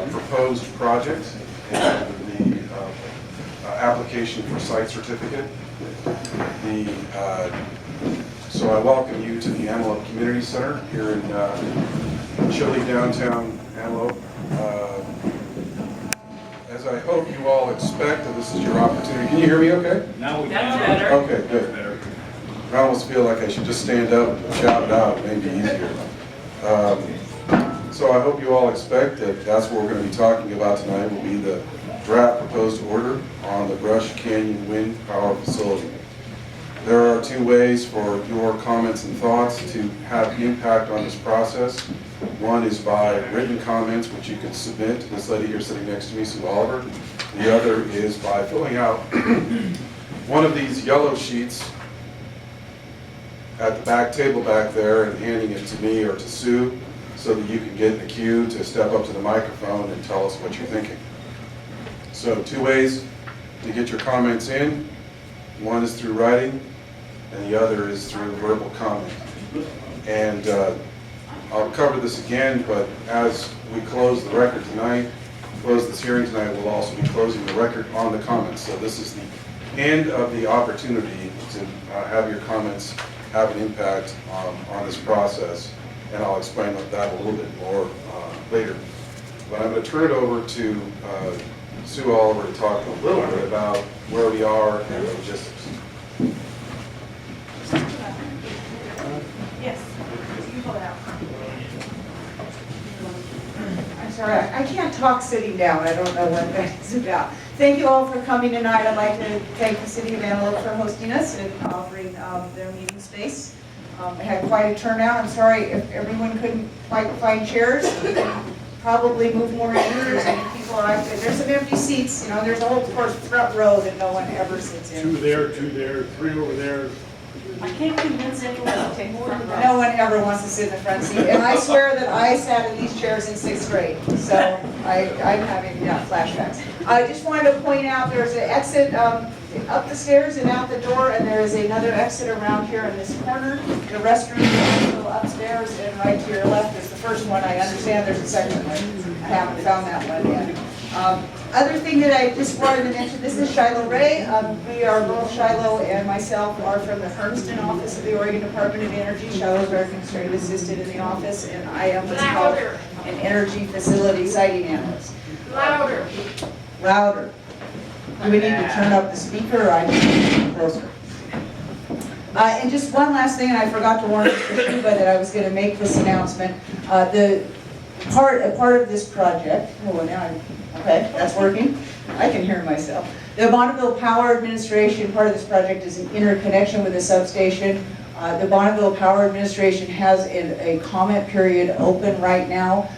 proposed project and the application for site certificate. So I welcome you to the Antelope Community Center here in chilly downtown Antelope. As I hope you all expect, and this is your opportunity. Can you hear me okay? Now we That's can. better. Okay, good. I almost feel like I should just stand up and shout it out, maybe easier. So I hope you all expect that that's what we're going to be talking about tonight will be the draft proposed order on the Brush Canyon Wind Power Facility. There are two ways for your comments and thoughts to have impact on this process. One is by written comments, which you can submit to this lady here sitting next to me, Sue Oliver. The other is by filling out one of these yellow sheets at the back table back there and handing it to me or to Sue so that you can get in the queue to step up to the microphone and tell us what you're thinking. So two ways to get your comments in. One is through writing and the other is through verbal comment. And I'll cover this again, but as we close the record tonight, close this hearing tonight, we'll also be closing the record on the comments. So this is the end of the opportunity to have your comments have an impact on this process, and I'll explain that a little bit more later. But I'm going to turn it over to Sue Oliver to talk a little bit about where we are and the logistics. Yes, you can pull it out. I'm sorry, I can't talk sitting down. I don't know what that is about. Thank you all for coming tonight. I'd like to thank the City of Antelope for hosting us and offering their meeting space. We had quite a turnout. I'm sorry if everyone couldn't quite find chairs. We can probably move more in. If there's any people, there's some empty seats. You know, there's a whole front row that no one ever sits in. Two there, three over there. I can't convince anyone to take more than that. No one ever wants to sit in the front seat. And I swear that I sat in these chairs in 6th grade. So I'm having flashbacks. I just wanted to point out there's an exit up the stairs and out the door, and there is another exit around here in this corner. The restroom is a little upstairs, and right to your left is the first one. I understand there's a second one. I haven't found that one yet. Other thing that I just wanted to mention, this is Shiloh Ray. We are both, Shiloh and myself, are from the Hermiston office of the Oregon Department of Energy. Shiloh's our administrative assistant in the office, and I am what's called an energy facility siting analyst. Louder. Louder. Do we need to turn up the speaker, or I need to be closer? And just one last thing, and I forgot to warn Mr. Shuba that I was going to make this announcement. A part of this project, okay, that's working. I can hear myself. The Bonneville Power Administration, part of this project is an interconnection with a substation. The Bonneville Power Administration has a comment period open right now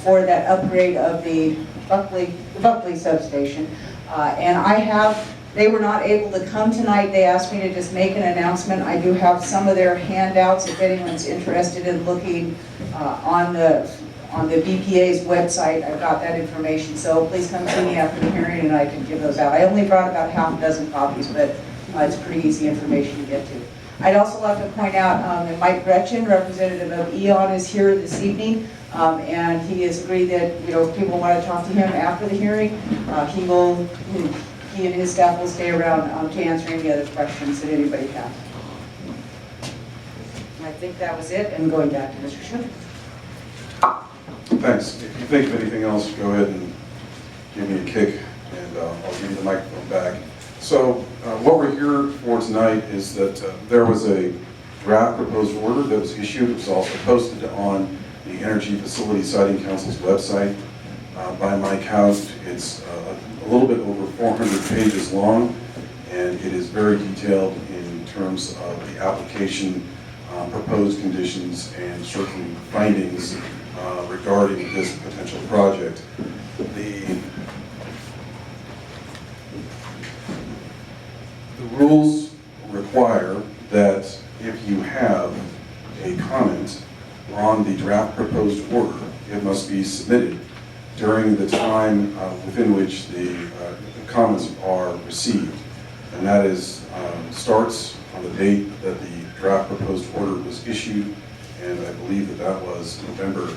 for that upgrade of the Buckley substation. And they were not able to come tonight. They asked me to just make an announcement. I do have some of their handouts if anyone's interested in looking on the BPA's website. I've got that information, so please come see me after the hearing and I can give those out. I only brought about half a dozen copies, but it's pretty easy information to get to. I'd also like to point out that Mike Gretchen, representative of E.ON, is here this evening, and he has agreed that if people want to talk to him after the hearing, he and his staff will stay around to answer any other questions that anybody has. I think that was it, and going back to Mr. Schmidt. Thanks. If you think of anything else, go ahead and give me a kick, and I'll give you the microphone back. So what we're here for tonight is that there was a draft proposed order that was issued. It was also posted on the Energy Facility Siting Council's website. By my count, it's a little bit over 400 pages long, and it is very detailed in terms of the application, proposed conditions, and certain findings regarding this potential project. The rules require that if you have a comment on the draft proposed order, it must be submitted during the time within which the comments are received. And that is starts on the date that the draft proposed order was issued, and I believe that was November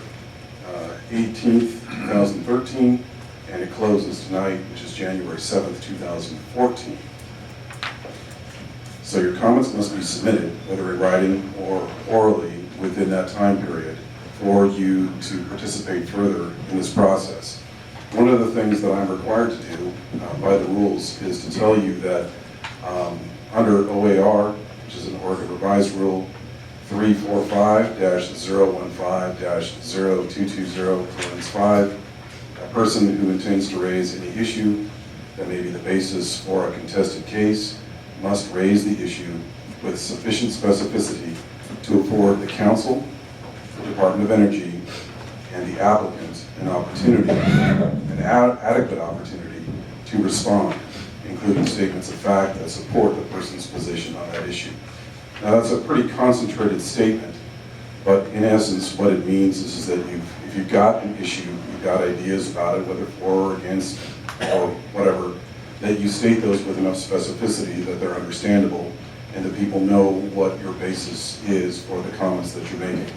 18th, 2013, and it closes tonight, which is January 7th, 2014. So your comments must be submitted, whether in writing or orally, within that time period for you to participate further in this process. One of the things that I'm required to do by the rules is to tell you that under OAR, which is an Oregon Revised Rule 345-015-0220, a person who intends to raise any issue that may be the basis for a contested case must raise the issue with sufficient specificity to afford the council, the Department of Energy, and the applicant an opportunity, an adequate opportunity to respond, including statements of fact that support the person's position on that issue. Now that's a pretty concentrated statement, but in essence what it means is that if you've got an issue, you've got ideas about it, whether for or against or whatever, that you state those with enough specificity that they're understandable and that people know what your basis is for the comments that you're making.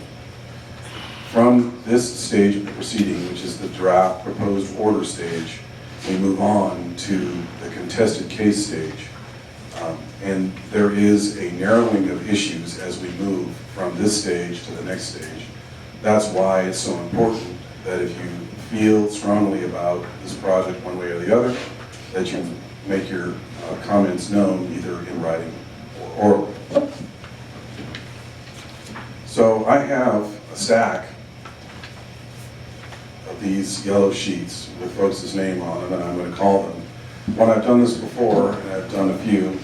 From this stage of the proceeding, which is the draft proposed order stage, we move on to the contested case stage. And there is a narrowing of issues as we move from this stage to the next stage. That's why it's so important that if you feel strongly about this project one way or the other, that you make your comments known either in writing or orally. So I have a stack of these yellow sheets with folks' name on them, and I'm going to call them. When I've done this before, and I've done a few,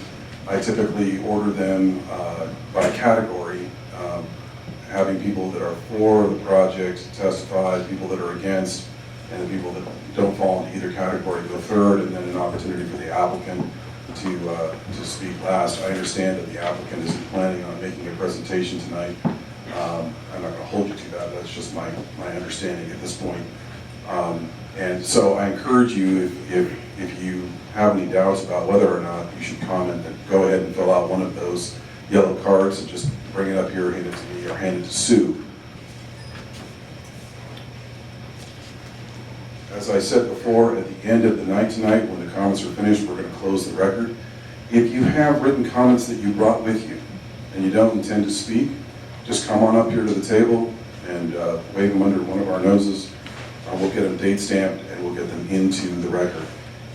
I typically order them by category, having people that are for the project testify, people that are against, and the people that don't fall into either category go third, and then an opportunity for the applicant to speak last. I understand that the applicant isn't planning on making a presentation tonight. I'm not going to hold you to that. That's just my understanding at this point. And so I encourage you, if you have any doubts about whether or not you should comment, then go ahead and fill out one of those yellow cards and just bring it up here, hand it to me, or hand it to Sue. As I said before, at the end of the night tonight, when the comments are finished, we're going to close the record. If you have written comments that you brought with you and you don't intend to speak, just come on up here to the table and wave them under one of our noses. We'll get them date stamped and we'll get them into the record.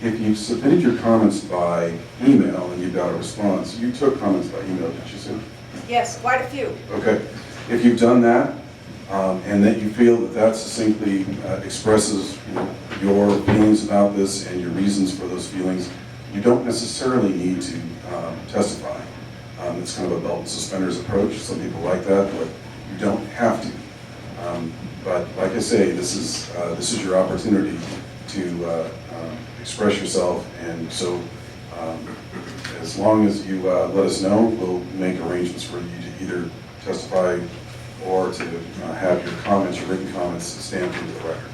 If you submitted your comments by email and you got a response, you took comments by email, didn't you, Sue? Yes, quite a few. Okay. If you've done that, and that you feel that that succinctly expresses your feelings about this and your reasons for those feelings, you don't necessarily need to testify. It's kind of a belt and suspenders approach. Some people like that, but you don't have to. But like I say, this is your opportunity to express yourself, and so as long as you let us know, we'll make arrangements for you to either testify or to have your comments, your written comments, stamped into the record.